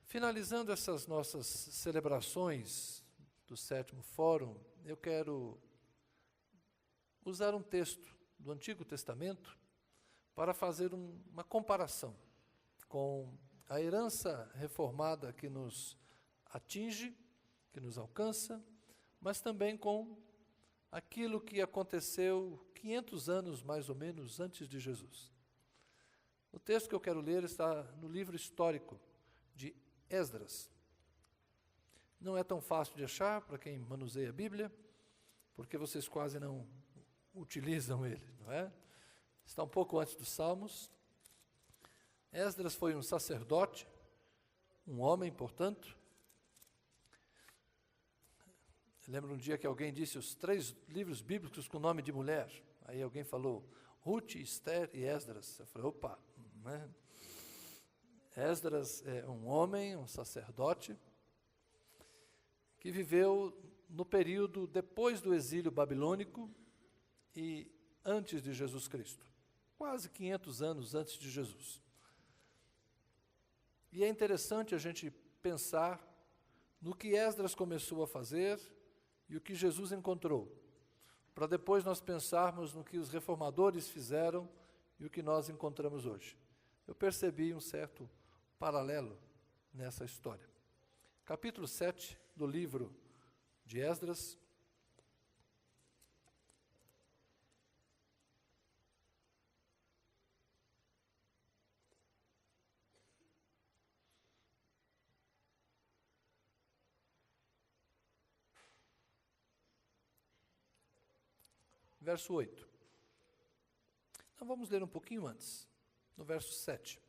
Finalizando essas nossas celebrações do 7º Fórum, eu quero usar um texto do Antigo Testamento para fazer uma comparação com a herança reformada que nos atinge, que nos alcança, mas também com aquilo que aconteceu 500 anos, mais ou menos, antes de Jesus. O texto que eu quero ler está no livro histórico de Esdras. Não é tão fácil de achar para quem manuseia a Bíblia, porque vocês quase não utilizam ele, não é? Está um pouco antes dos Salmos. Esdras foi um sacerdote, um homem, portanto. Eu lembro um dia que alguém disse os 3 livros bíblicos com nome de mulher. Aí alguém falou Ruth, Esther e Esdras. Eu falei, opa, né? Esdras é um homem, um sacerdote, que viveu no período depois do exílio babilônico e antes de Jesus Cristo, quase 500 anos antes de Jesus. E é interessante a gente pensar no que Esdras começou a fazer e o que Jesus encontrou, para depois nós pensarmos no que os reformadores fizeram e o que nós encontramos hoje. Eu percebi um certo paralelo nessa história. Capítulo 7 do livro de Esdras. Verso 8. Então vamos ler um pouquinho antes, no verso 7.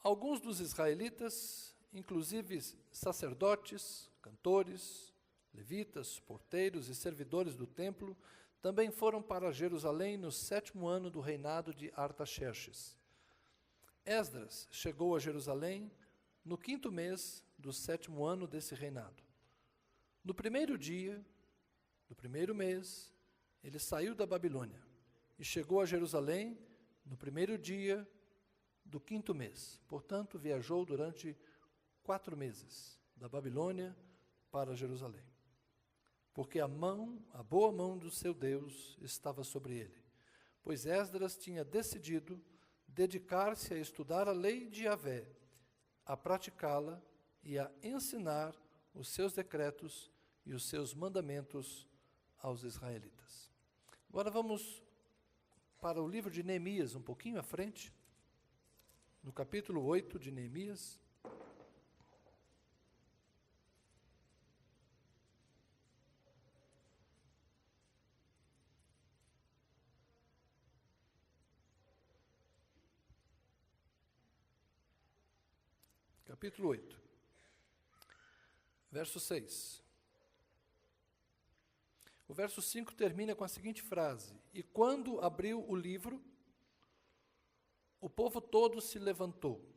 Alguns dos israelitas, inclusive sacerdotes, cantores, levitas, porteiros e servidores do templo, também foram para Jerusalém no 7º ano do reinado de Artaxerxes. Esdras chegou a Jerusalém no 5º mês do 7º ano desse reinado. No primeiro dia do primeiro mês, ele saiu da Babilônia e chegou a Jerusalém no primeiro dia do 5º mês. Portanto, viajou durante 4 meses, da Babilônia para Jerusalém. Porque a boa mão do seu Deus estava sobre ele. Pois Esdras tinha decidido dedicar-se a estudar a lei de Yahvé, a praticá-la e a ensinar os seus decretos e os seus mandamentos aos israelitas. Agora vamos para o livro de Neemias, um pouquinho à frente, no capítulo 8 de Neemias. Capítulo 8, verso 6. O verso 5 termina com a seguinte frase: E quando abriu o livro, o povo todo se levantou.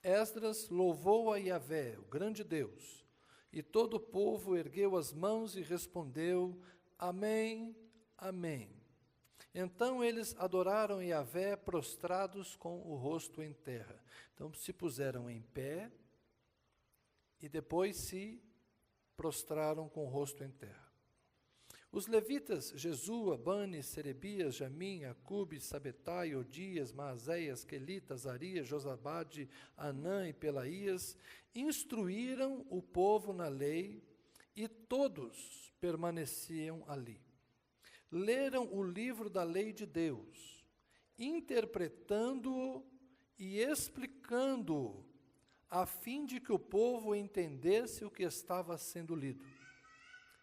Esdras louvou a Yahvé, o grande Deus, e todo o povo ergueu as mãos e respondeu: Amém, Amém. Então eles adoraram Yahvé prostrados com o rosto em terra. Então se puseram em pé e depois se prostraram com o rosto em terra. Os levitas, Jesua, Bani, Serebias, Jamim, Acube, Sabetai, Odias, Maazéias, Quelitas, Arias, Josabade, Anã e Pelaías, instruíram o povo na lei e todos permaneciam ali. Leram o livro da lei de Deus, interpretando-o e explicando-o, a fim de que o povo entendesse o que estava sendo lido.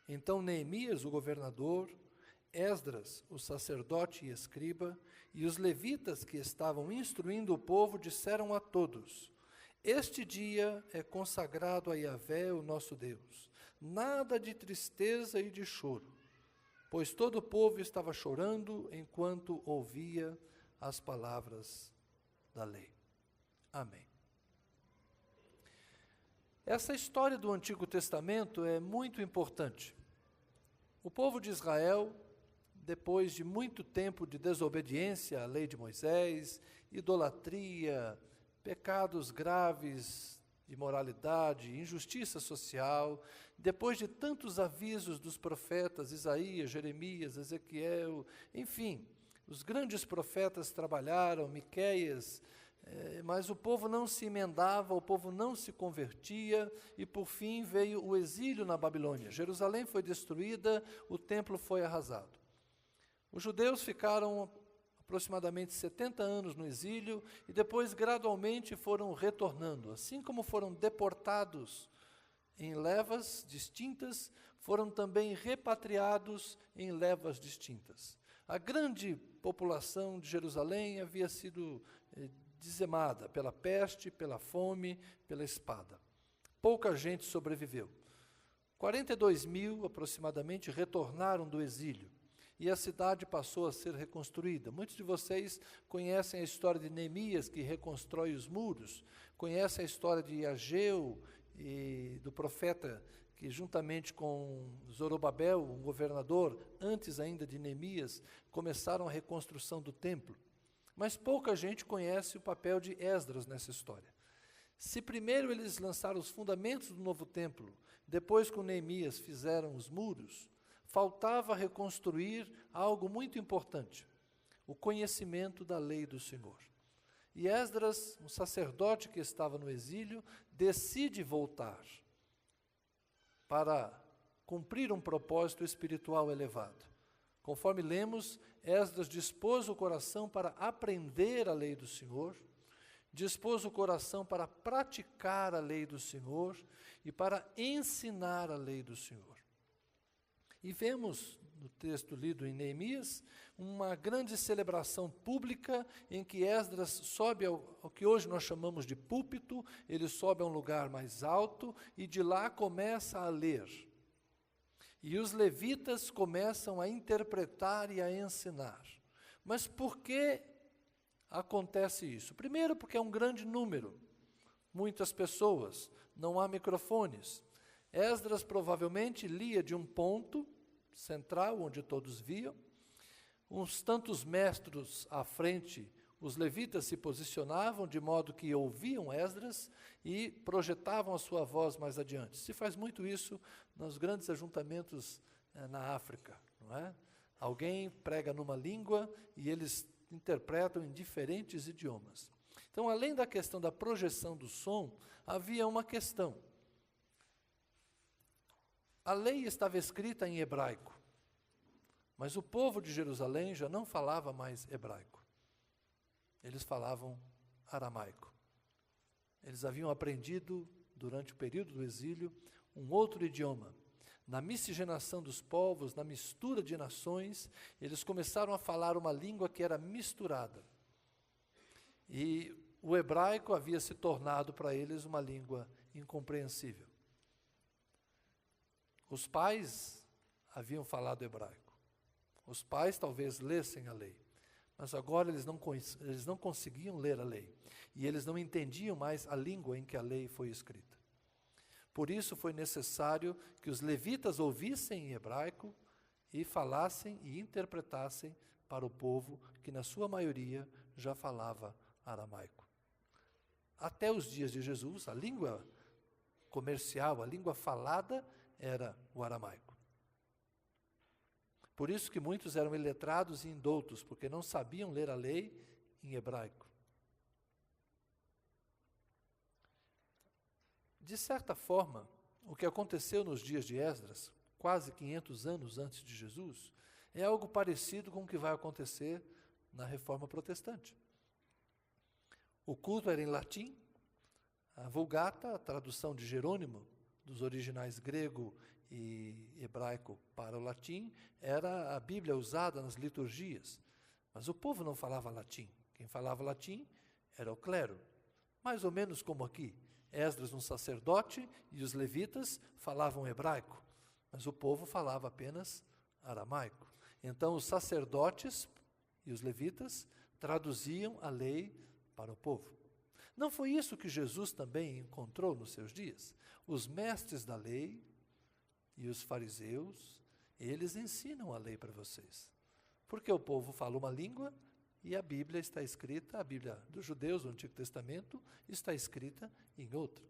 Então Neemias, o governador, Esdras, o sacerdote e escriba, e os levitas que estavam instruindo o povo disseram a todos: Este dia é consagrado a Yahvé, o nosso Deus. Nada de tristeza e de choro, pois todo o povo estava chorando enquanto ouvia as palavras da lei. Amém. Essa história do Antigo Testamento é muito importante. O povo de Israel, depois de muito tempo de desobediência à lei de Moisés, idolatria, pecados graves de imoralidade, injustiça social, depois de tantos avisos dos profetas Isaías, Jeremias, Ezequiel, enfim, os grandes profetas trabalharam, Miqueias, mas o povo não se emendava, o povo não se convertia, e por fim veio o exílio na Babilônia. Jerusalém foi destruída, o templo foi arrasado. Os judeus ficaram aproximadamente 70 anos no exílio e depois gradualmente foram retornando. Assim como foram deportados em levas distintas, foram também repatriados em levas distintas. A grande população de Jerusalém havia sido dizimada pela peste, pela fome, pela espada. Pouca gente sobreviveu. 42 mil, aproximadamente, retornaram do exílio. E a cidade passou a ser reconstruída. Muitos de vocês conhecem a história de Neemias, que reconstrói os muros, conhecem a história de Ageu e do profeta, que juntamente com Zorobabel, um governador, antes ainda de Neemias, começaram a reconstrução do templo. Mas pouca gente conhece o papel de Esdras nessa história. Se primeiro eles lançaram os fundamentos do novo templo, depois com Neemias fizeram os muros, faltava reconstruir algo muito importante, o conhecimento da lei do Senhor. E Esdras, um sacerdote que estava no exílio, decide voltar para cumprir um propósito espiritual elevado. Conforme lemos, Esdras dispôs o coração para aprender a lei do Senhor, dispôs o coração para praticar a lei do Senhor e para ensinar a lei do Senhor. E vemos, no texto lido em Neemias, uma grande celebração pública em que Esdras sobe ao que hoje nós chamamos de púlpito, ele sobe a um lugar mais alto e de lá começa a ler. E os levitas começam a interpretar e a ensinar. Mas por que acontece isso? Primeiro, porque é um grande número, muitas pessoas, não há microfones. Esdras provavelmente lia de um ponto central, onde todos viam. Uns tantos metros à frente, os levitas se posicionavam de modo que ouviam Esdras e projetavam a sua voz mais adiante. Se faz muito isso nos grandes ajuntamentos na África, não é? Alguém prega numa língua e eles interpretam em diferentes idiomas. Então, além da questão da projeção do som, havia uma questão. A lei estava escrita em hebraico, mas o povo de Jerusalém já não falava mais hebraico. Eles falavam aramaico. Eles haviam aprendido, durante o período do exílio, um outro idioma. Na miscigenação dos povos, na mistura de nações, eles começaram a falar uma língua que era misturada. E o hebraico havia se tornado para eles uma língua incompreensível. Os pais haviam falado hebraico. Os pais talvez lessem a lei, mas agora eles não conseguiam ler a lei. E eles não entendiam mais a língua em que a lei foi escrita. Por isso foi necessário que os levitas ouvissem em hebraico e falassem e interpretassem para o povo que, na sua maioria, já falava aramaico. Até os dias de Jesus, a língua comercial, a língua falada, era o aramaico. Por isso que muitos eram iletrados e indoutos, porque não sabiam ler a lei em hebraico. De certa forma, o que aconteceu nos dias de Esdras, quase 500 anos antes de Jesus, é algo parecido com o que vai acontecer na Reforma Protestante. O culto era em latim, a Vulgata, a tradução de Jerônimo, dos originais grego e hebraico para o latim, era a Bíblia usada nas liturgias. Mas o povo não falava latim. Quem falava latim era o clero. Mais ou menos como aqui. Esdras, um sacerdote, e os levitas falavam hebraico, mas o povo falava apenas aramaico. Então os sacerdotes e os levitas traduziam a lei para o povo. Não foi isso que Jesus também encontrou nos seus dias? Os mestres da lei e os fariseus, eles ensinam a lei para vocês. Porque o povo fala uma língua e a Bíblia está escrita, a Bíblia dos judeus, o Antigo Testamento, está escrita em outra.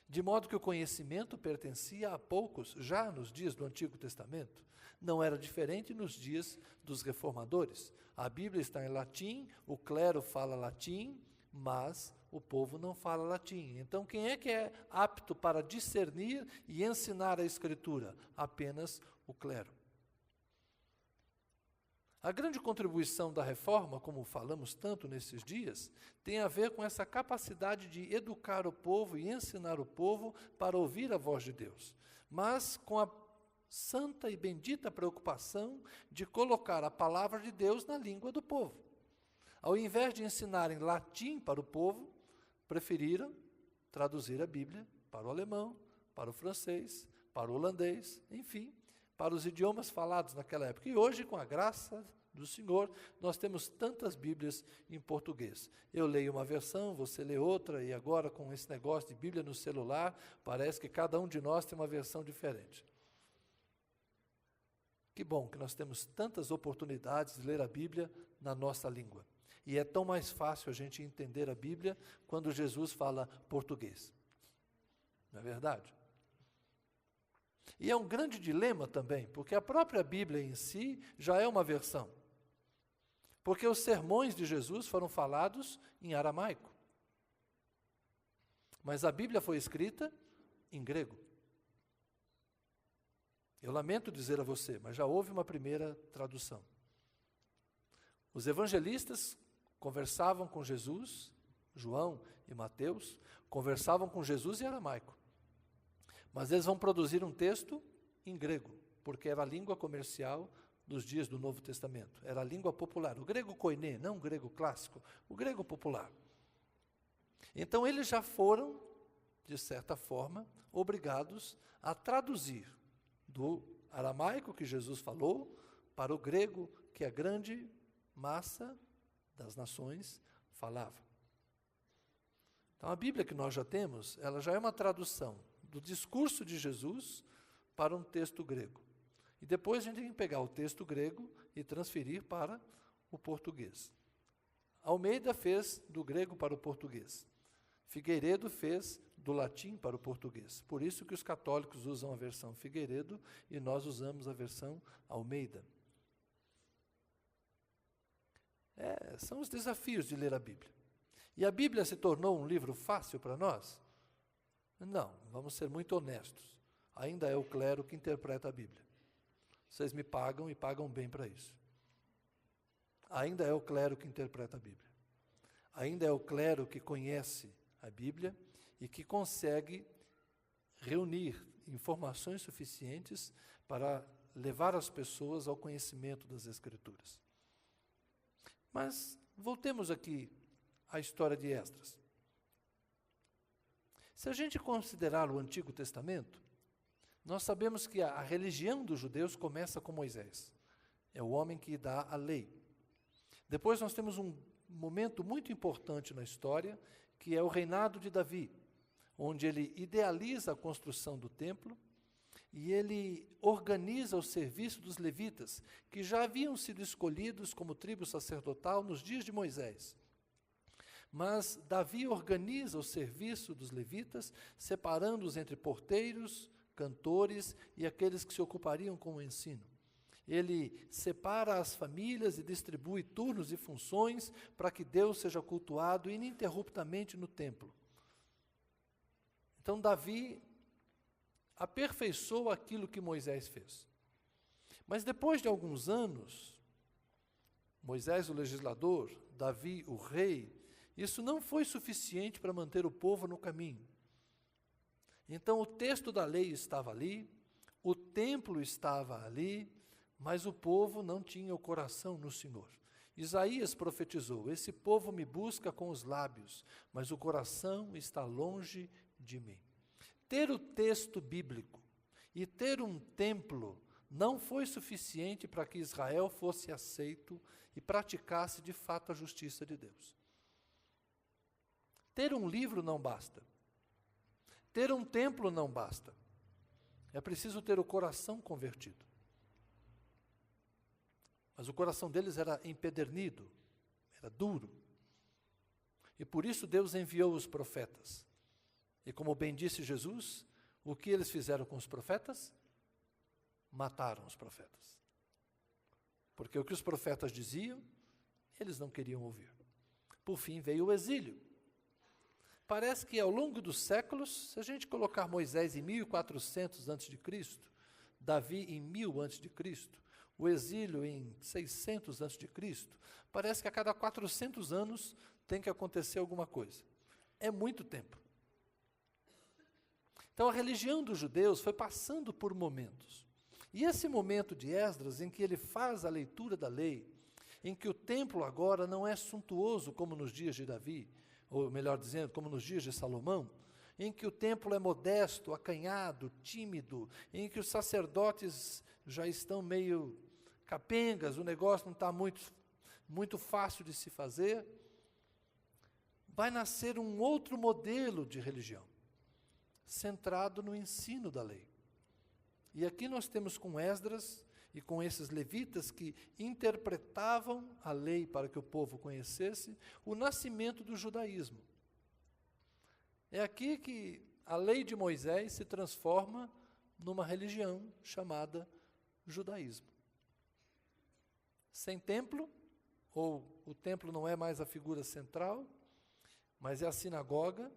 De modo que o conhecimento pertencia a poucos, já nos dias do Antigo Testamento. Não era diferente nos dias dos reformadores. A Bíblia está em latim, o clero fala latim, mas o povo não fala latim. Então, quem é apto para discernir e ensinar a Escritura? Apenas o clero. A grande contribuição da reforma, como falamos tanto nesses dias, tem a ver com essa capacidade de educar o povo e ensinar o povo para ouvir a voz de Deus, mas com a santa e bendita preocupação de colocar a palavra de Deus na língua do povo. Ao invés de ensinarem latim para o povo, preferiram traduzir a Bíblia para o alemão, para o francês, para o holandês, enfim, para os idiomas falados naquela época. E hoje, com a graça do Senhor, nós temos tantas Bíblias em português. Eu leio uma versão, você lê outra, e agora com esse negócio de Bíblia no celular, parece que cada um de nós tem uma versão diferente. Que bom que nós temos tantas oportunidades de ler a Bíblia na nossa língua. E é tão mais fácil a gente entender a Bíblia quando Jesus fala português. Não é verdade? E é um grande dilema também, porque a própria Bíblia em si já é uma versão. Porque os sermões de Jesus foram falados em aramaico. Mas a Bíblia foi escrita em grego. Eu lamento dizer a você, mas já houve uma primeira tradução. Os evangelistas conversavam com Jesus, João e Mateus, conversavam com Jesus em aramaico. Mas eles vão produzir um texto em grego, porque era a língua comercial dos dias do Novo Testamento. Era a língua popular, o grego koiné, não o grego clássico, o grego popular. Então eles já foram, de certa forma, obrigados a traduzir do aramaico que Jesus falou para o grego que a grande massa das nações falava. Então a Bíblia que nós já temos, ela já é uma tradução do discurso de Jesus para um texto grego. E depois a gente tem que pegar o texto grego e transferir para o português. Almeida fez do grego para o português. Figueiredo fez do latim para o português. Por isso que os católicos usam a versão Figueiredo e nós usamos a versão Almeida. São os desafios de ler a Bíblia. E a Bíblia se tornou um livro fácil para nós? Não, vamos ser muito honestos. Ainda é o clero que interpreta a Bíblia. Vocês me pagam e pagam bem para isso. Ainda é o clero que interpreta a Bíblia. Ainda é o clero que conhece a Bíblia e que consegue reunir informações suficientes para levar as pessoas ao conhecimento das Escrituras. Mas voltemos aqui à história de Esdras. Se a gente considerar o Antigo Testamento, nós sabemos que a religião dos judeus começa com Moisés. É o homem que dá a lei. Depois nós temos um momento muito importante na história, que é o reinado de Davi, onde ele idealiza a construção do templo e ele organiza o serviço dos levitas, que já haviam sido escolhidos como tribo sacerdotal nos dias de Moisés. Mas Davi organiza o serviço dos levitas, separando-os entre porteiros, cantores e aqueles que se ocupariam com o ensino. Ele separa as famílias e distribui turnos e funções para que Deus seja cultuado ininterruptamente no templo. Então Davi aperfeiçoou aquilo que Moisés fez. Mas depois de alguns anos, Moisés o legislador, Davi o rei, isso não foi suficiente para manter o povo no caminho. Então o texto da lei estava ali, o templo estava ali, mas o povo não tinha o coração no Senhor. Isaías profetizou: esse povo me busca com os lábios, mas o coração está longe de mim. Ter o texto bíblico e ter um templo não foi suficiente para que Israel fosse aceito e praticasse de fato a justiça de Deus. Ter um livro não basta. Ter um templo não basta. É preciso ter o coração convertido. Mas o coração deles era empedernido, era duro. E por isso Deus enviou os profetas. E como bem disse Jesus, o que eles fizeram com os profetas? Mataram os profetas. Porque o que os profetas diziam, eles não queriam ouvir. Por fim veio o exílio. Parece que ao longo dos séculos, se a gente colocar Moisés em 1400 a.C., Davi em 1000 a.C., o exílio em 600 a.C., parece que a cada 400 anos tem que acontecer alguma coisa. É muito tempo. Então a religião dos judeus foi passando por momentos. E esse momento de Esdras, em que ele faz a leitura da lei, em que o templo agora não é suntuoso como nos dias de Davi, ou melhor dizendo, como nos dias de Salomão, em que o templo é modesto, acanhado, tímido, em que os sacerdotes já estão meio capengas, o negócio não está muito fácil de se fazer, vai nascer um outro modelo de religião, centrado no ensino da lei. E aqui nós temos com Esdras e com esses levitas que interpretavam a lei para que o povo conhecesse, o nascimento do judaísmo. É aqui que a lei de Moisés se transforma numa religião chamada judaísmo. Sem templo, ou o templo não é mais a figura central, mas é a sinagoga.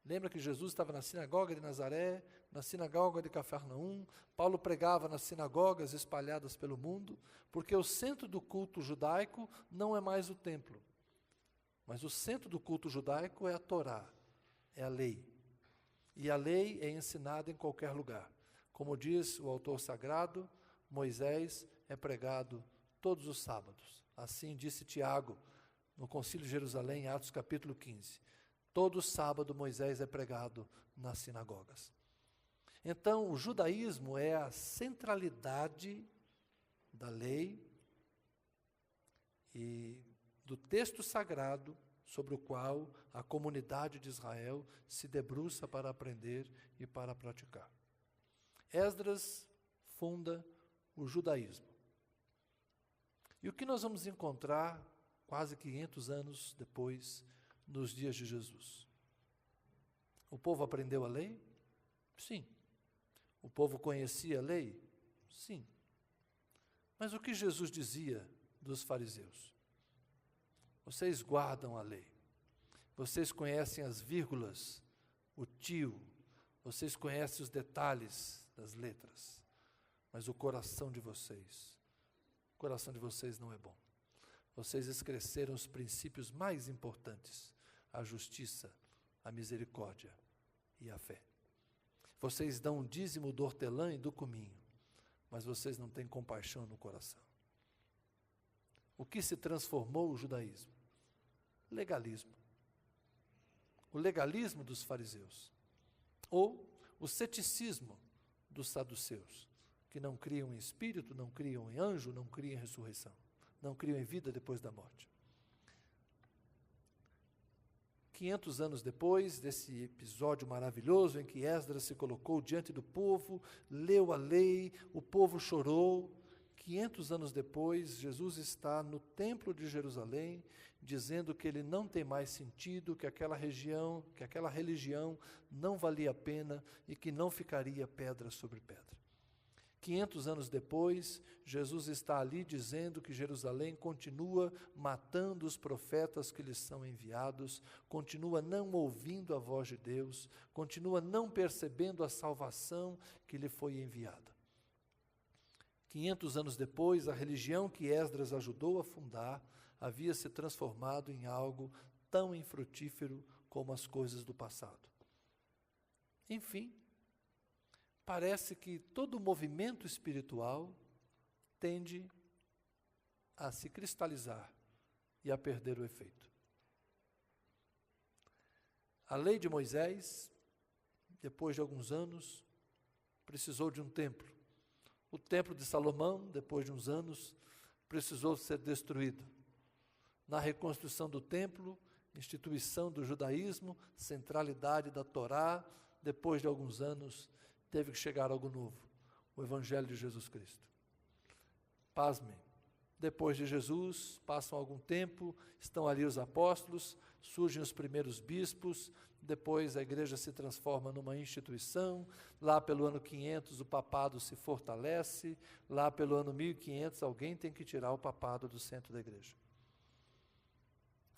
Lembra que Jesus estava na sinagoga de Nazaré, na sinagoga de Cafarnaum, Paulo pregava nas sinagogas espalhadas pelo mundo, porque o centro do culto judaico não é mais o templo, mas o centro do culto judaico é a Torá, é a lei. E a lei é ensinada em qualquer lugar. Como diz o autor sagrado, Moisés é pregado todos os sábados. Assim disse Tiago, no Concílio de Jerusalém, Atos capítulo 15. Todo sábado Moisés é pregado nas sinagogas. Então, o judaísmo é a centralidade da lei e do texto sagrado sobre o qual a comunidade de Israel se debruça para aprender e para praticar. Esdras funda o judaísmo. E o que nós vamos encontrar quase 500 anos depois, nos dias de Jesus? O povo aprendeu a lei? Sim. O povo conhecia a lei? Sim. Mas o que Jesus dizia dos fariseus? Vocês guardam a lei. Vocês conhecem as vírgulas, o tio. Vocês conhecem os detalhes das letras. Mas o coração de vocês não é bom. Vocês esqueceram os princípios mais importantes, a justiça, a misericórdia e a fé. Vocês dão o dízimo do hortelã e do cominho, mas vocês não têm compaixão no coração. O que se transformou o judaísmo? Legalismo. O legalismo dos fariseus. Ou o ceticismo dos saduceus, que não criam em espírito, não criam em anjo, não criam em ressurreição, não criam em vida depois da morte. 500 anos depois desse episódio maravilhoso em que Esdras se colocou diante do povo, leu a lei, o povo chorou. 500 anos depois, Jesus está no templo de Jerusalém, dizendo que ele não tem mais sentido, que aquela religião não valia a pena e que não ficaria pedra sobre pedra. 500 anos depois, Jesus está ali dizendo que Jerusalém continua matando os profetas que lhes são enviados, continua não ouvindo a voz de Deus, continua não percebendo a salvação que lhe foi enviada. 500 anos depois, a religião que Esdras ajudou a fundar havia se transformado em algo tão infrutífero como as coisas do passado. Enfim, parece que todo movimento espiritual tende a se cristalizar e a perder o efeito. A lei de Moisés, depois de alguns anos, precisou de um templo. O templo de Salomão, depois de uns anos, precisou ser destruído. Na reconstrução do templo, instituição do judaísmo, centralidade da Torá, depois de alguns anos, teve que chegar algo novo, o Evangelho de Jesus Cristo. Pasmem, Depois de Jesus, passam algum tempo, estão ali os apóstolos, surgem os primeiros bispos, depois a igreja se transforma numa instituição, lá pelo ano 500 o papado se fortalece, lá pelo ano 1500 alguém tem que tirar o papado do centro da igreja.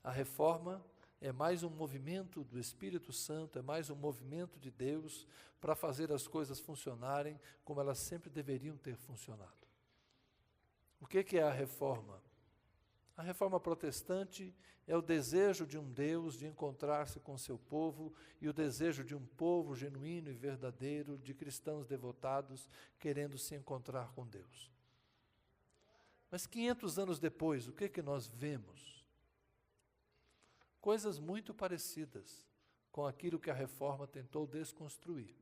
A reforma é mais um movimento do Espírito Santo, é mais um movimento de Deus para fazer as coisas funcionarem como elas sempre deveriam ter funcionado. O que é a reforma? A reforma protestante é o desejo de um Deus de encontrar-se com seu povo e o desejo de um povo genuíno e verdadeiro, de cristãos devotados, querendo se encontrar com Deus. Mas 500 anos depois, o que nós vemos? Coisas muito parecidas com aquilo que a reforma tentou desconstruir.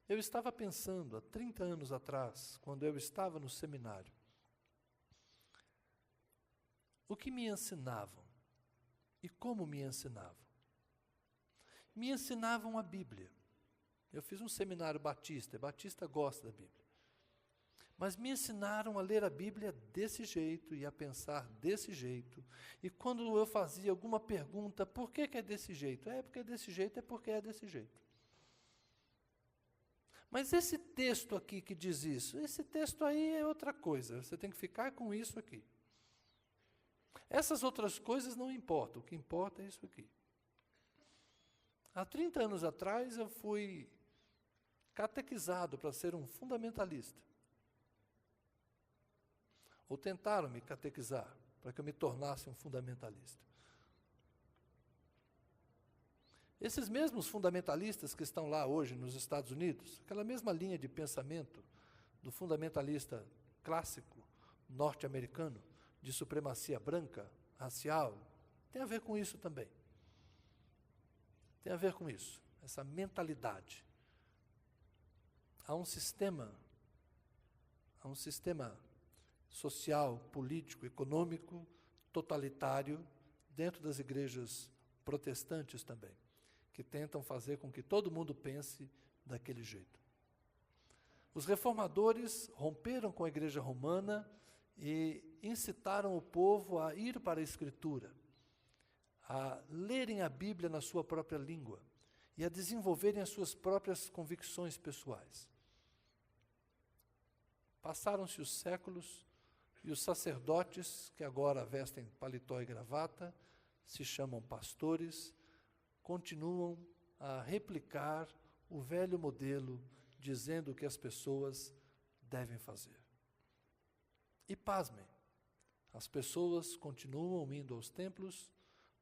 Eu estava pensando, há 30 anos atrás, quando eu estava no seminário, o que me ensinavam e como me ensinavam. Me ensinavam a Bíblia. Eu fiz um seminário batista, batista gosta da Bíblia. Mas me ensinaram a ler a Bíblia desse jeito e a pensar desse jeito. E quando eu fazia alguma pergunta, por que é desse jeito? É porque é desse jeito, é porque é desse jeito. Mas esse texto aqui que diz isso, esse texto aí é outra coisa, você tem que ficar com isso aqui. Essas outras coisas não importam, o que importa é isso aqui. Há 30 anos atrás eu fui catequizado para ser um fundamentalista. Ou tentaram me catequizar para que eu me tornasse um fundamentalista. Esses mesmos fundamentalistas que estão lá hoje nos Estados Unidos, aquela mesma linha de pensamento do fundamentalista clássico norte-americano, de supremacia branca, racial, tem a ver com isso também. Tem a ver com isso, essa mentalidade. Há um sistema social, político, econômico, totalitário, dentro das igrejas protestantes também, que tentam fazer com que todo mundo pense daquele jeito. Os reformadores romperam com a igreja romana e incitaram o povo a ir para a Escritura, a lerem a Bíblia na sua própria língua e a desenvolverem as suas próprias convicções pessoais. Passaram-se os séculos e os sacerdotes, que agora vestem paletó e gravata, se chamam pastores, continuam a replicar o velho modelo, dizendo o que as pessoas devem fazer. E pasmem, as pessoas continuam indo aos templos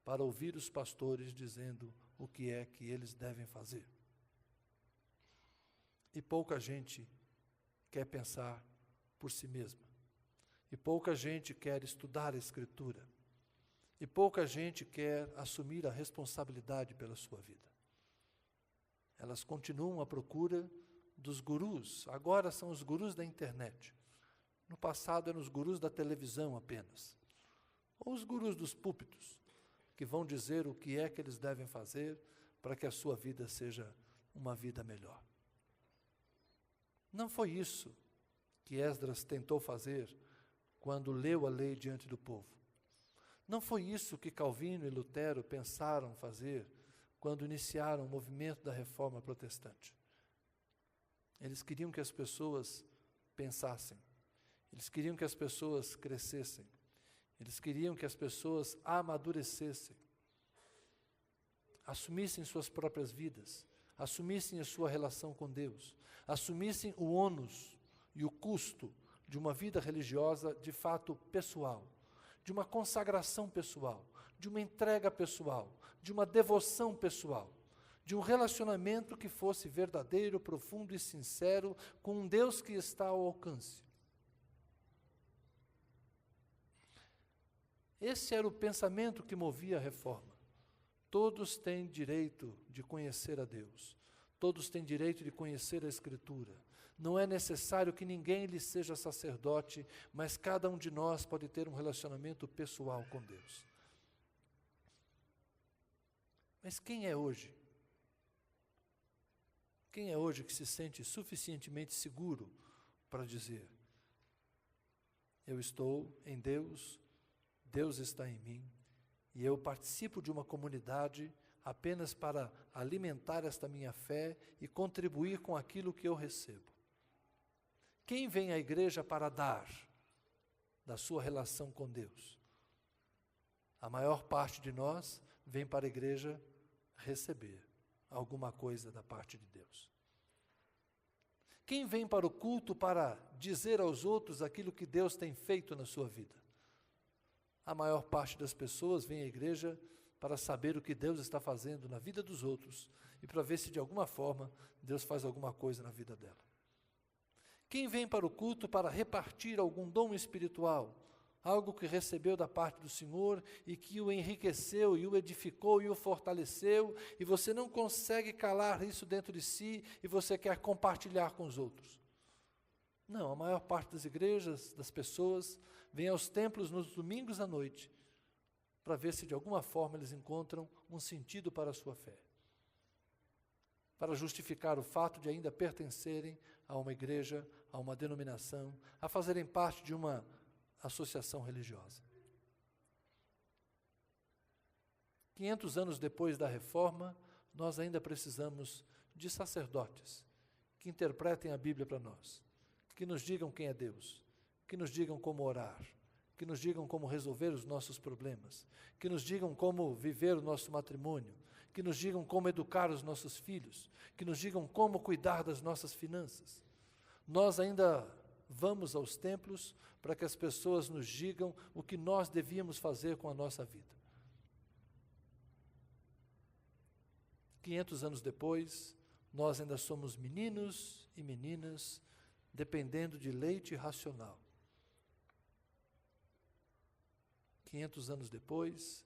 para ouvir os pastores dizendo o que é que eles devem fazer. E pouca gente quer pensar por si mesma. E pouca gente quer estudar a Escritura. E pouca gente quer assumir a responsabilidade pela sua vida. Elas continuam à procura dos gurus. Agora são os gurus da internet. No passado eram os gurus da televisão apenas. Ou os gurus dos púlpitos, que vão dizer o que é que eles devem fazer para que a sua vida seja uma vida melhor. Não foi isso que Esdras tentou fazer quando leu a lei diante do povo. Não foi isso que Calvino e Lutero pensaram fazer quando iniciaram o movimento da reforma protestante. Eles queriam que as pessoas pensassem, eles queriam que as pessoas crescessem, eles queriam que as pessoas amadurecessem, assumissem suas próprias vidas, assumissem a sua relação com Deus, assumissem o ônus e o custo de uma vida religiosa de fato pessoal, de uma consagração pessoal, de uma entrega pessoal, de uma devoção pessoal, de um relacionamento que fosse verdadeiro, profundo e sincero com um Deus que está ao alcance. Esse era o pensamento que movia a reforma. Todos têm direito de conhecer a Deus. Todos têm direito de conhecer a Escritura. Não é necessário que ninguém lhe seja sacerdote, mas cada um de nós pode ter um relacionamento pessoal com Deus. Mas quem é hoje? Quem é hoje que se sente suficientemente seguro para dizer: Eu estou em Deus, Deus está em mim, e eu participo de uma comunidade apenas para alimentar esta minha fé e contribuir com aquilo que eu recebo. Quem vem à igreja para dar da sua relação com Deus? A maior parte de nós vem para a igreja receber alguma coisa da parte de Deus. Quem vem para o culto para dizer aos outros aquilo que Deus tem feito na sua vida? A maior parte das pessoas vem à igreja para saber o que Deus está fazendo na vida dos outros e para ver se de alguma forma Deus faz alguma coisa na vida dela. Quem vem para o culto para repartir algum dom espiritual, algo que recebeu da parte do Senhor e que o enriqueceu, e o edificou, e o fortaleceu, e você não consegue calar isso dentro de si, e você quer compartilhar com os outros. Não, a maior parte das igrejas, das pessoas, vem aos templos nos domingos à noite, para ver se de alguma forma eles encontram um sentido para a sua fé. Para justificar o fato de ainda pertencerem a uma igreja, a uma denominação, a fazerem parte de uma associação religiosa. 500 anos depois da reforma, nós ainda precisamos de sacerdotes que interpretem a Bíblia para nós, que nos digam quem é Deus, que nos digam como orar, que nos digam como resolver os nossos problemas, que nos digam como viver o nosso matrimônio, que nos digam como educar os nossos filhos, que nos digam como cuidar das nossas finanças. Nós ainda vamos aos templos para que as pessoas nos digam o que nós devíamos fazer com a nossa vida. 500 anos depois, nós ainda somos meninos e meninas dependendo de leite racional. 500 anos depois,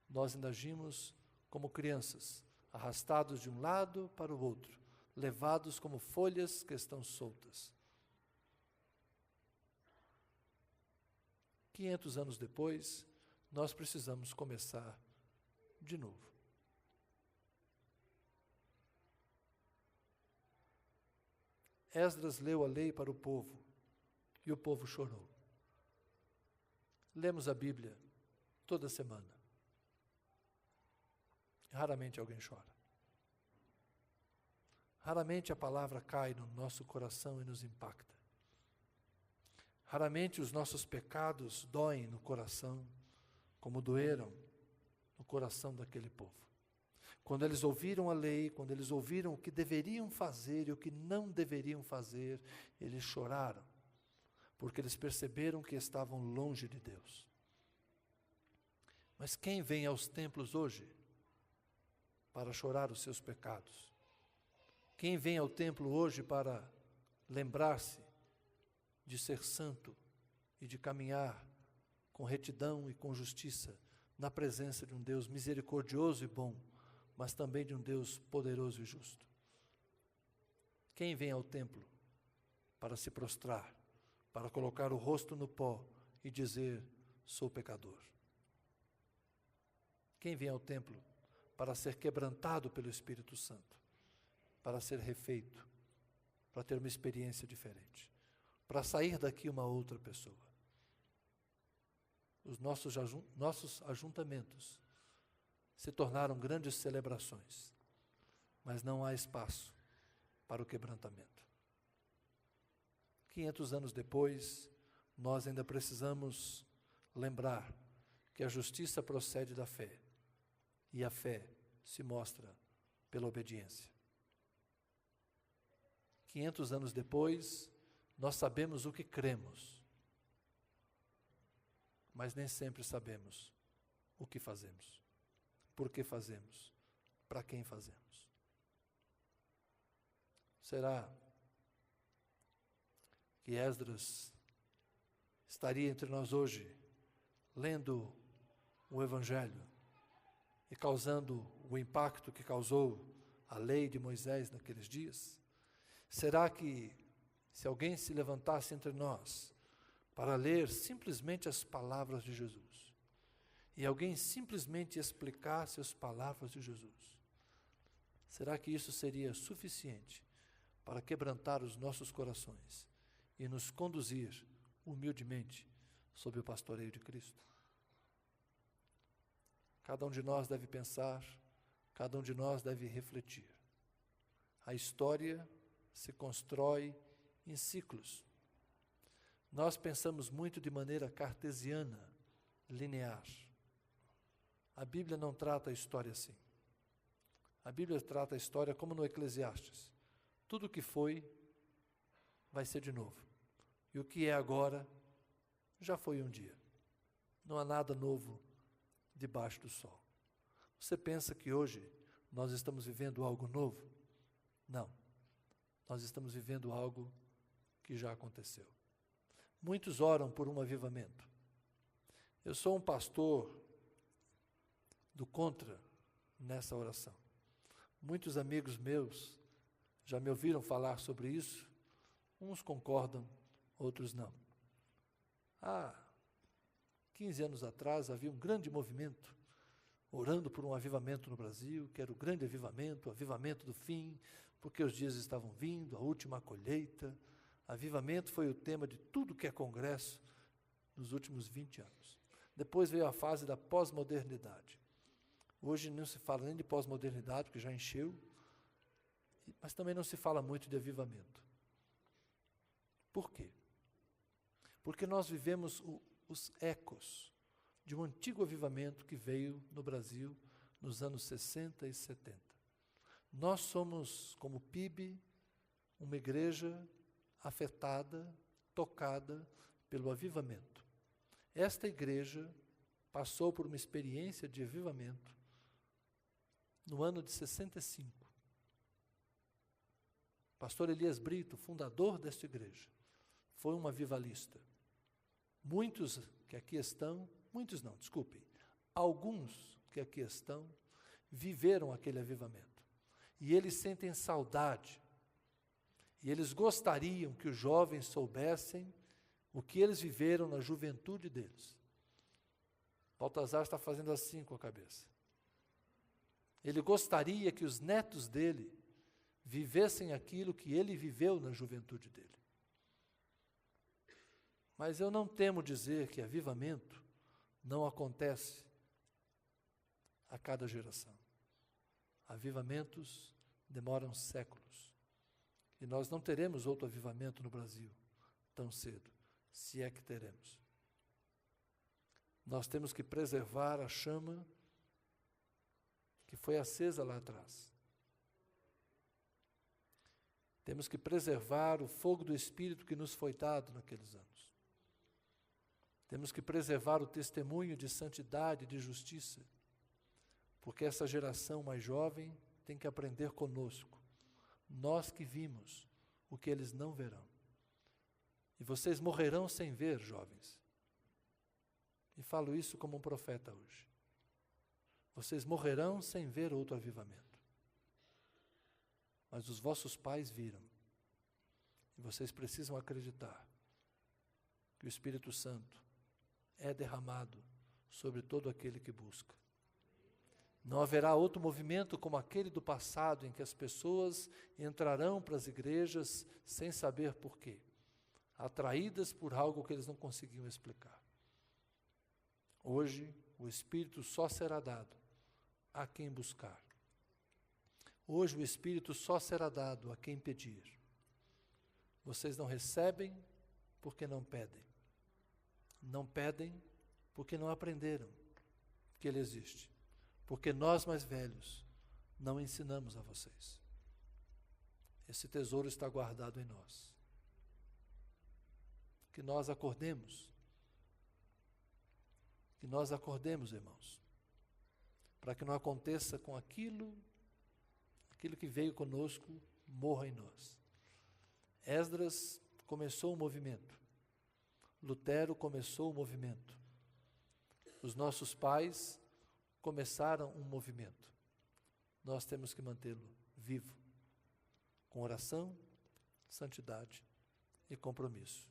nós ainda agimos como crianças, arrastados de um lado para o outro, levados como folhas que estão soltas. 500 anos depois, nós precisamos começar de novo. Esdras leu a lei para o povo, e o povo chorou. Lemos a Bíblia toda semana. Raramente alguém chora. Raramente a palavra cai no nosso coração e nos impacta. Raramente os nossos pecados doem no coração, como doeram no coração daquele povo. Quando eles ouviram a lei, quando eles ouviram o que deveriam fazer e o que não deveriam fazer, eles choraram, porque eles perceberam que estavam longe de Deus. Mas quem vem aos templos hoje para chorar os seus pecados? Quem vem ao templo hoje para lembrar-se de ser santo e de caminhar com retidão e com justiça na presença de um Deus misericordioso e bom, mas também de um Deus poderoso e justo? Quem vem ao templo para se prostrar, para colocar o rosto no pó e dizer: sou pecador? Quem vem ao templo para ser quebrantado pelo Espírito Santo, para ser refeito, para ter uma experiência diferente, para sair daqui uma outra pessoa? Os nossos ajuntamentos se tornaram grandes celebrações, mas não há espaço para o quebrantamento. 500 anos depois, nós ainda precisamos lembrar que a justiça procede da fé, e a fé se mostra pela obediência. 500 anos depois, nós sabemos o que cremos, mas nem sempre sabemos o que fazemos, por que fazemos, para quem fazemos. Será que Esdras estaria entre nós hoje, lendo o Evangelho e causando o impacto que causou a lei de Moisés naqueles dias? Será que, se alguém se levantasse entre nós para ler simplesmente as palavras de Jesus, e alguém simplesmente explicasse as palavras de Jesus, será que isso seria suficiente para quebrantar os nossos corações e nos conduzir humildemente sob o pastoreio de Cristo. Cada um de nós deve pensar, cada um de nós deve refletir. A história se constrói em ciclos. Nós pensamos muito de maneira cartesiana, linear. A Bíblia não trata a história assim. A Bíblia trata a história como no Eclesiastes. Tudo o que foi, vai ser de novo. E o que é agora, já foi um dia. Não há nada novo debaixo do sol. Você pensa que hoje nós estamos vivendo algo novo? Não. Nós estamos vivendo algo que já aconteceu. Muitos oram por um avivamento. Eu sou um pastor do contra nessa oração. Muitos amigos meus já me ouviram falar sobre isso. Uns concordam, outros não. Há 15 anos atrás havia um grande movimento orando por um avivamento no Brasil, que era o grande avivamento, o avivamento do fim, porque os dias estavam vindo, a última colheita. Avivamento foi o tema de tudo que é congresso nos últimos 20 anos. Depois veio a fase da pós-modernidade. Hoje não se fala nem de pós-modernidade, porque já encheu, mas também não se fala muito de avivamento. Por quê? Porque nós vivemos os ecos de um antigo avivamento que veio no Brasil nos anos 60 e 70. Nós somos, como PIB, uma igreja afetada, tocada pelo avivamento. Esta igreja passou por uma experiência de avivamento no ano de 65. Pastor Elias Brito, fundador desta igreja, foi um avivalista. Muitos que aqui estão, muitos não, desculpem, alguns que aqui estão, viveram aquele avivamento. E eles sentem saudade. E eles gostariam que os jovens soubessem o que eles viveram na juventude deles. Baltazar está fazendo assim com a cabeça. Ele gostaria que os netos dele vivessem aquilo que ele viveu na juventude dele. Mas eu não temo dizer que avivamento não acontece a cada geração. Avivamentos demoram séculos. E nós não teremos outro avivamento no Brasil tão cedo, se é que teremos. Nós temos que preservar a chama que foi acesa lá atrás. Temos que preservar o fogo do Espírito que nos foi dado naqueles anos. Temos que preservar o testemunho de santidade e de justiça, porque essa geração mais jovem tem que aprender conosco. Nós que vimos o que eles não verão. E vocês morrerão sem ver, jovens. E falo isso como um profeta hoje. Vocês morrerão sem ver outro avivamento. Mas os vossos pais viram. E vocês precisam acreditar que o Espírito Santo é derramado sobre todo aquele que busca. Não haverá outro movimento como aquele do passado, em que as pessoas entrarão para as igrejas sem saber por quê, atraídas por algo que eles não conseguiam explicar. Hoje, o Espírito só será dado a quem buscar. Hoje, o Espírito só será dado a quem pedir. Vocês não recebem porque não pedem. Não pedem porque não aprenderam que Ele existe. Porque nós mais velhos não ensinamos a vocês. Esse tesouro está guardado em nós. Que nós acordemos. Que nós acordemos, irmãos. Para que não aconteça com aquilo que veio conosco, morra em nós. Esdras começou um movimento. Lutero começou um movimento. Os nossos pais começaram um movimento. Nós temos que mantê-lo vivo, com oração, santidade e compromisso.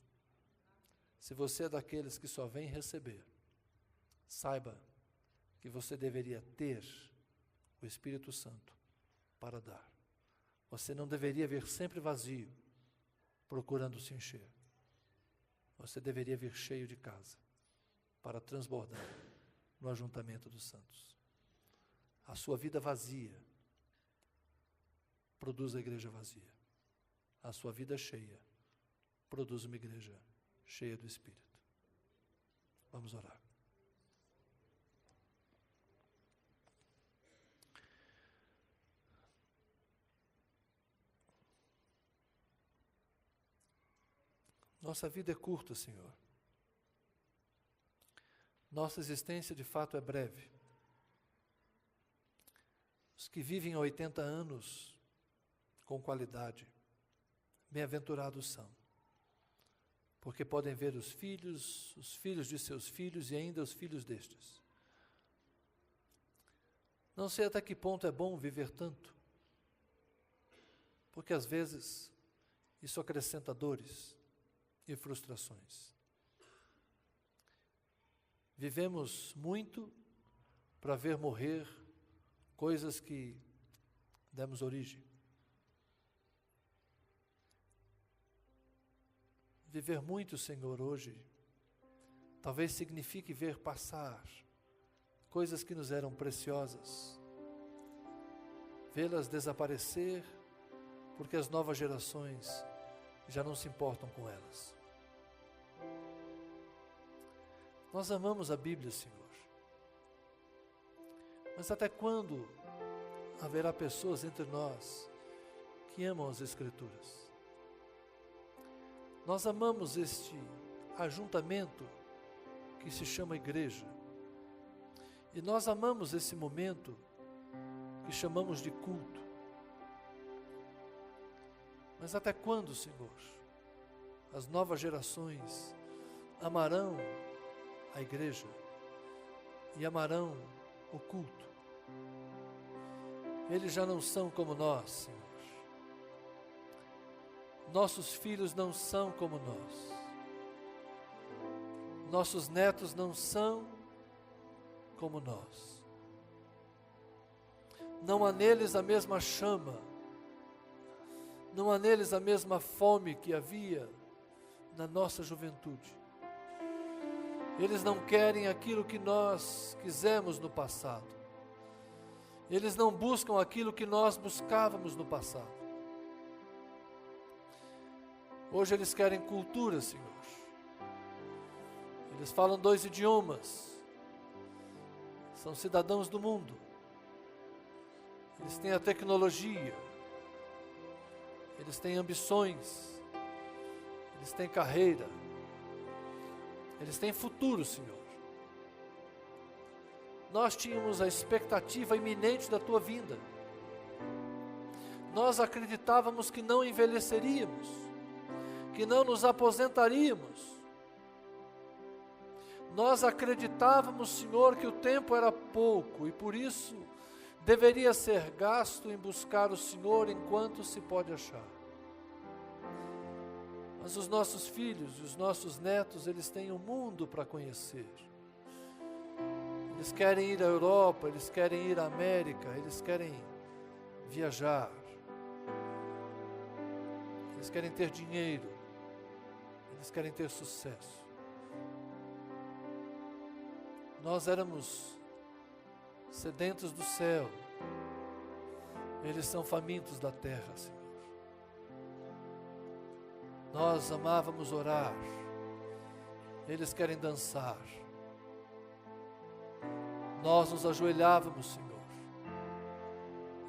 Se você é daqueles que só vem receber, saiba que você deveria ter o Espírito Santo para dar. Você não deveria vir sempre vazio, procurando se encher. Você deveria vir cheio de casa. para transbordar no ajuntamento dos santos. A sua vida vazia produz a igreja vazia. A sua vida cheia produz uma igreja cheia do Espírito. Vamos orar. Nossa vida é curta, Senhor. Nossa existência, de fato, é breve. Os que vivem 80 anos com qualidade, bem-aventurados são, porque podem ver os filhos de seus filhos e ainda os filhos destes. Não sei até que ponto é bom viver tanto, porque às vezes isso acrescenta dores e frustrações. Vivemos muito para ver morrer coisas que demos origem. Viver muito, Senhor, hoje, talvez signifique ver passar coisas que nos eram preciosas, vê-las desaparecer, porque as novas gerações já não se importam com elas. Nós amamos a Bíblia, Senhor, mas até quando haverá pessoas entre nós que amam as Escrituras? Nós amamos este ajuntamento que se chama igreja, e nós amamos esse momento que chamamos de culto. Mas até quando, Senhor, as novas gerações amarão a igreja e amarão o culto? Eles já não são como nós, Senhor. Nossos filhos não são como nós. Nossos netos não são como nós. Não há neles a mesma chama, não há neles a mesma fome que havia na nossa juventude. Eles não querem aquilo que nós quisemos no passado. Eles não buscam aquilo que nós buscávamos no passado. Hoje eles querem cultura, Senhor. Eles falam 2 idiomas. São cidadãos do mundo. Eles têm a tecnologia. Eles têm ambições. Eles têm carreira. Eles têm futuro, Senhor. Nós tínhamos a expectativa iminente da Tua vinda. Nós acreditávamos que não envelheceríamos, que não nos aposentaríamos. Nós acreditávamos, Senhor, que o tempo era pouco e por isso deveria ser gasto em buscar o Senhor enquanto se pode achar. Mas os nossos filhos e os nossos netos, eles têm o mundo para conhecer. Eles querem ir à Europa, eles querem ir à América, eles querem viajar. Eles querem ter dinheiro, eles querem ter sucesso. Nós éramos sedentos do céu, eles são famintos da terra, Senhor. Nós amávamos orar, eles querem dançar. Nós nos ajoelhávamos, Senhor,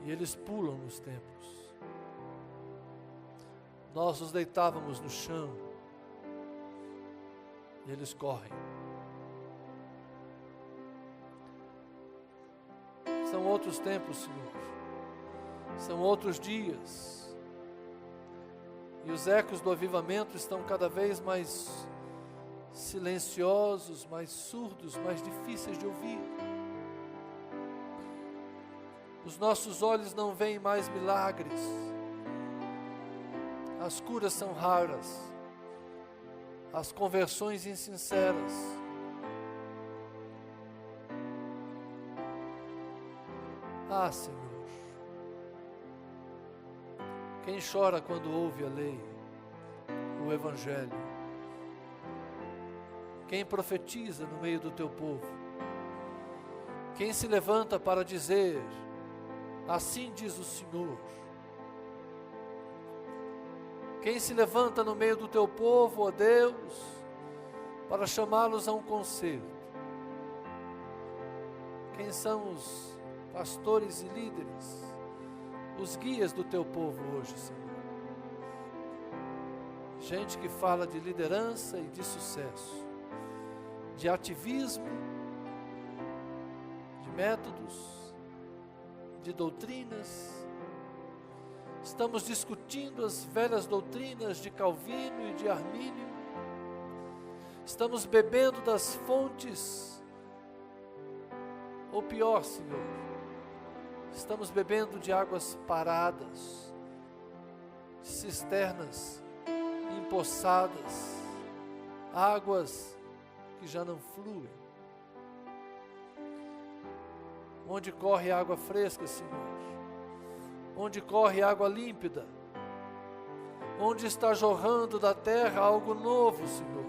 e eles pulam nos templos. Nós nos deitávamos no chão, e eles correm. São outros tempos, Senhor. São outros dias. E os ecos do avivamento estão cada vez mais silenciosos, mais surdos, mais difíceis de ouvir. Os nossos olhos não veem mais milagres. As curas são raras. As conversões insinceras. Ah, Senhor, quem chora quando ouve a lei, o Evangelho? Quem profetiza no meio do teu povo? Quem se levanta para dizer, assim diz o Senhor? Quem se levanta no meio do teu povo, ó Deus, para chamá-los a um conselho? Quem são os pastores e líderes, os guias do teu povo hoje, Senhor? Gente que fala de liderança e de sucesso, de ativismo, de métodos, de doutrinas. Estamos discutindo as velhas doutrinas de Calvino e de Armínio. Estamos bebendo das fontes, ou pior, Senhor, estamos bebendo de águas paradas, de cisternas empoçadas, águas que já não fluem. Onde corre água fresca, Senhor? Onde corre água límpida? Onde está jorrando da terra algo novo, Senhor?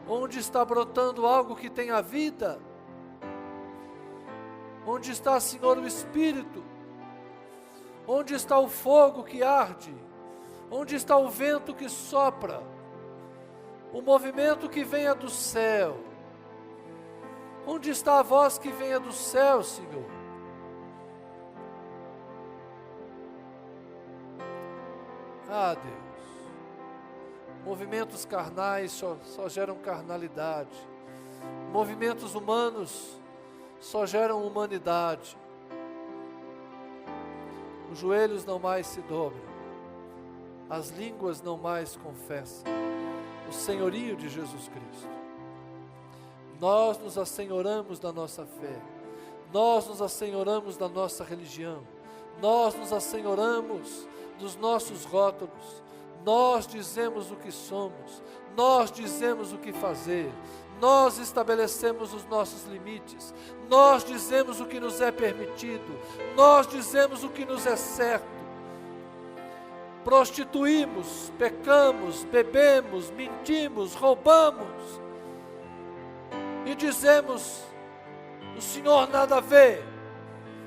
Onde está brotando algo que tenha vida? Onde está, Senhor, o Espírito? Onde está o fogo que arde? Onde está o vento que sopra? O movimento que venha do céu? Onde está a voz que venha do céu, Senhor? Ah, Deus, movimentos carnais só geram carnalidade. Movimentos humanos só geram humanidade. Os joelhos não mais se dobram, as línguas não mais confessam o senhorio de Jesus Cristo. Nós nos assenhoramos da nossa fé, nós nos assenhoramos da nossa religião, nós nos assenhoramos dos nossos rótulos, nós dizemos o que somos, nós dizemos o que fazer, nós estabelecemos os nossos limites, nós dizemos o que nos é permitido, nós dizemos o que nos é certo. Prostituímos, pecamos, bebemos, mentimos, roubamos e dizemos: o Senhor nada vê,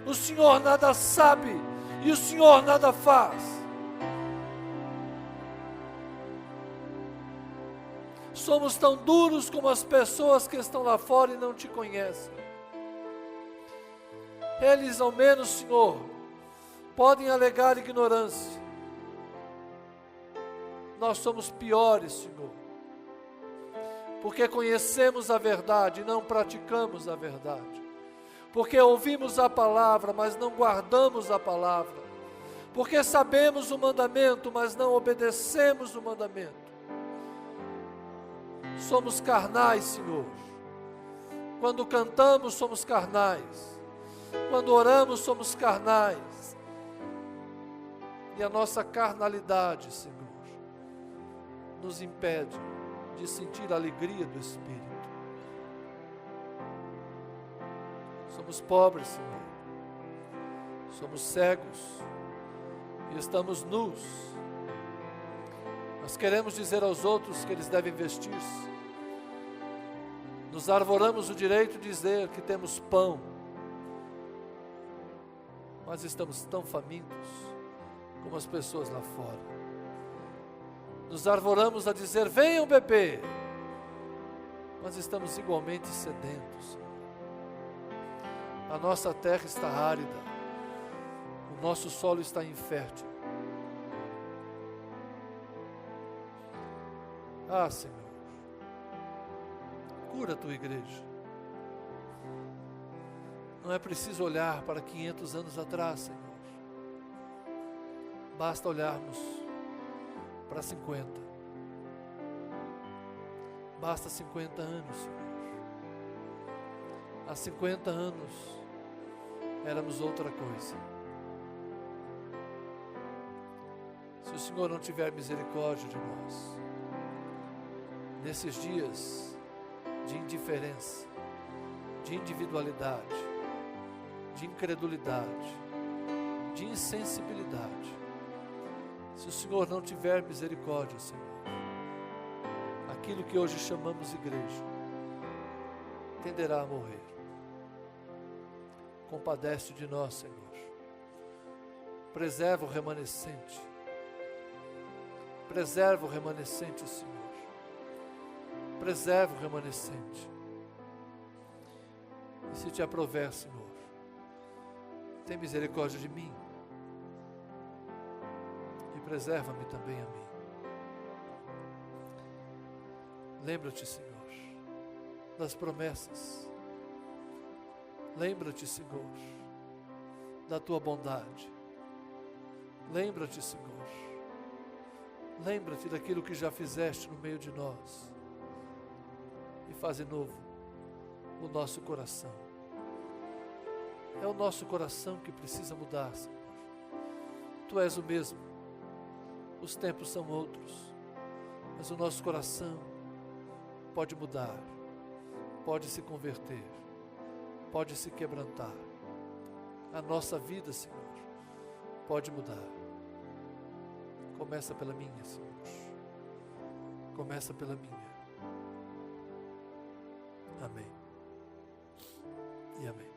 o Senhor nada sabe e o Senhor nada faz. Somos tão duros como as pessoas que estão lá fora e não te conhecem. Eles ao menos, Senhor, podem alegar ignorância. Nós somos piores, Senhor, porque conhecemos a verdade e não praticamos a verdade, porque ouvimos a palavra, mas não guardamos a palavra, porque sabemos o mandamento, mas não obedecemos o mandamento. Somos carnais, Senhor. Quando cantamos, somos carnais. Quando oramos, somos carnais. E a nossa carnalidade, Senhor, nos impede de sentir a alegria do Espírito. Somos pobres, Senhor. Somos cegos e estamos nus. Nós queremos dizer aos outros que eles devem vestir-se. Nos arvoramos o direito de dizer que temos pão, mas estamos tão famintos como as pessoas lá fora. Nos arvoramos a dizer: venham beber, mas estamos igualmente sedentos. A nossa terra está árida, o nosso solo está infértil. Ah, Senhor, cura a tua igreja. Não é preciso olhar para 500 anos atrás, Senhor. Basta olharmos para 50. Basta 50 anos, Senhor. Há 50 anos éramos outra coisa. Se o Senhor não tiver misericórdia de nós, nesses dias de indiferença, de individualidade, de incredulidade, de insensibilidade, se o Senhor não tiver misericórdia, Senhor, aquilo que hoje chamamos igreja tenderá a morrer. Compadece de nós, Senhor. Preserva o remanescente. Preserva o remanescente, Senhor. Preserva o remanescente. E se te aprover, Senhor, tem misericórdia de mim. E preserva-me também a mim. Lembra-te, Senhor, das promessas. Lembra-te, Senhor, da tua bondade. Lembra-te, Senhor. Lembra-te daquilo que já fizeste no meio de nós. E faz de novo o nosso coração. É o nosso coração que precisa mudar, Senhor. Tu és o mesmo. Os tempos são outros. Mas o nosso coração pode mudar. Pode se converter. Pode se quebrantar. A nossa vida, Senhor, pode mudar. Começa pela minha, Senhor. Começa pela minha. Amém. E amém.